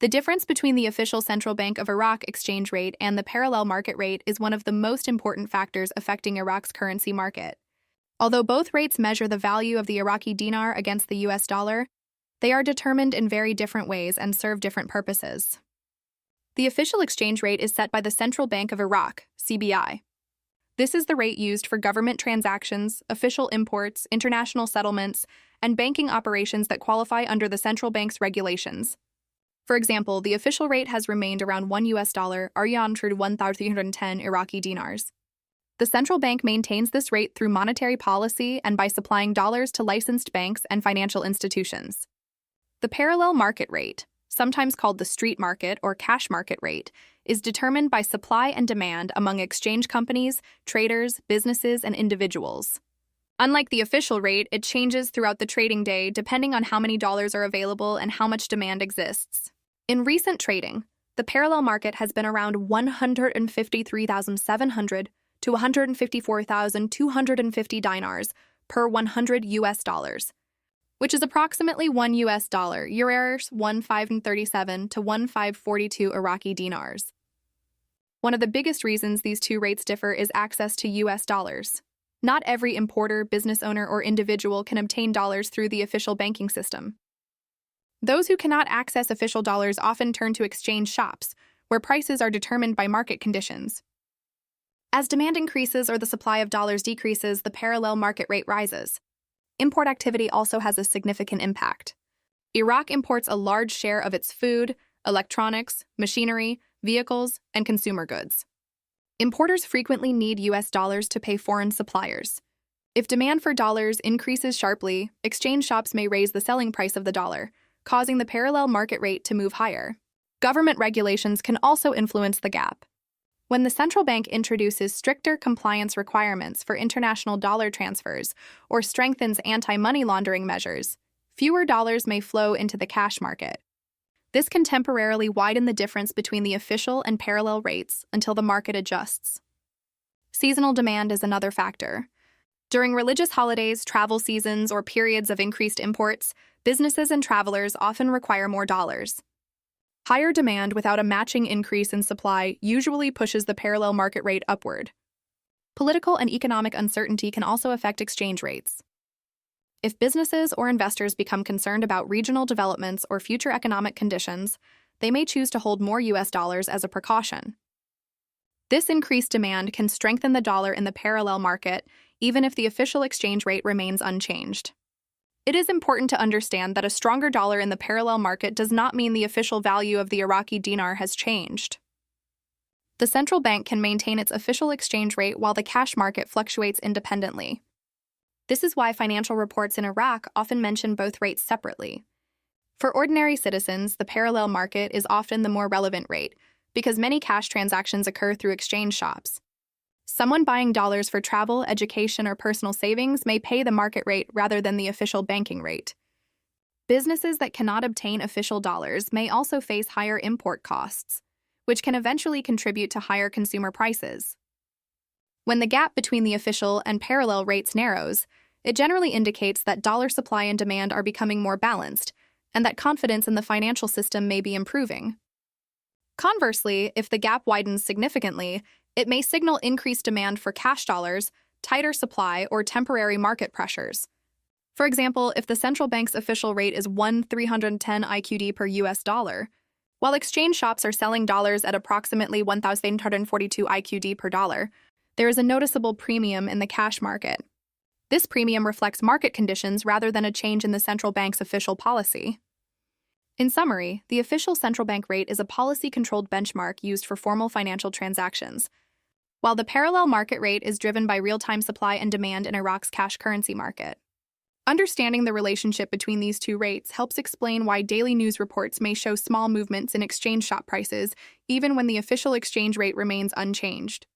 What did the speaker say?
The difference between the official Central Bank of Iraq exchange rate and the parallel market rate is one of the most important factors affecting Iraq's currency market. Although both rates measure the value of the Iraqi dinar against the US dollar, they are determined in very different ways and serve different purposes. The official exchange rate is set by the Central Bank of Iraq, CBI. This is the rate used for government transactions, official imports, international settlements, and banking operations that qualify under the central bank's regulations. For example, the official rate has remained around $1 Aryan to 1,310 Iraqi dinars. The central bank maintains this rate through monetary policy and by supplying dollars to licensed banks and financial institutions. The parallel market rate, sometimes called the street market or cash market rate, is determined by supply and demand among exchange companies, traders, businesses, and individuals. Unlike the official rate, it changes throughout the trading day depending on how many dollars are available and how much demand exists. In recent trading, the parallel market has been around 153,700 to 154,250 dinars per 100 US dollars, which is approximately $1 euros 1,537 to 1,542 Iraqi dinars. One of the biggest reasons these two rates differ is access to US dollars. Not every importer, business owner, or individual can obtain dollars through the official banking system. Those who cannot access official dollars often turn to exchange shops, where prices are determined by market conditions. As demand increases or the supply of dollars decreases, the parallel market rate rises. Import activity also has a significant impact. Iraq imports a large share of its food, electronics, machinery, vehicles, and consumer goods. Importers frequently need US dollars to pay foreign suppliers. If demand for dollars increases sharply, exchange shops may raise the selling price of the dollar, causing the parallel market rate to move higher. Government regulations can also influence the gap. When the central bank introduces stricter compliance requirements for international dollar transfers or strengthens anti-money laundering measures, fewer dollars may flow into the cash market. This can temporarily widen the difference between the official and parallel rates until the market adjusts. Seasonal demand is another factor. During religious holidays, travel seasons, or periods of increased imports, businesses and travelers often require more dollars. Higher demand without a matching increase in supply usually pushes the parallel market rate upward. Political and economic uncertainty can also affect exchange rates. If businesses or investors become concerned about regional developments or future economic conditions, they may choose to hold more US dollars as a precaution. This increased demand can strengthen the dollar in the parallel market, even if the official exchange rate remains unchanged. It is important to understand that a stronger dollar in the parallel market does not mean the official value of the Iraqi dinar has changed. The central bank can maintain its official exchange rate while the cash market fluctuates independently. This is why financial reports in Iraq often mention both rates separately. For ordinary citizens, the parallel market is often the more relevant rate, because many cash transactions occur through exchange shops. Someone buying dollars for travel, education, or personal savings may pay the market rate rather than the official banking rate. Businesses that cannot obtain official dollars may also face higher import costs, which can eventually contribute to higher consumer prices. When the gap between the official and parallel rates narrows, it generally indicates that dollar supply and demand are becoming more balanced, and that confidence in the financial system may be improving. Conversely, if the gap widens significantly, it may signal increased demand for cash dollars, tighter supply, or temporary market pressures. For example, if the central bank's official rate is 1,310 IQD per US dollar, while exchange shops are selling dollars at approximately 1,842 IQD per dollar, there is a noticeable premium in the cash market. This premium reflects market conditions rather than a change in the central bank's official policy. In summary, the official central bank rate is a policy-controlled benchmark used for formal financial transactions, while the parallel market rate is driven by real-time supply and demand in Iraq's cash currency market. Understanding the relationship between these two rates helps explain why daily news reports may show small movements in exchange shop prices, even when the official exchange rate remains unchanged.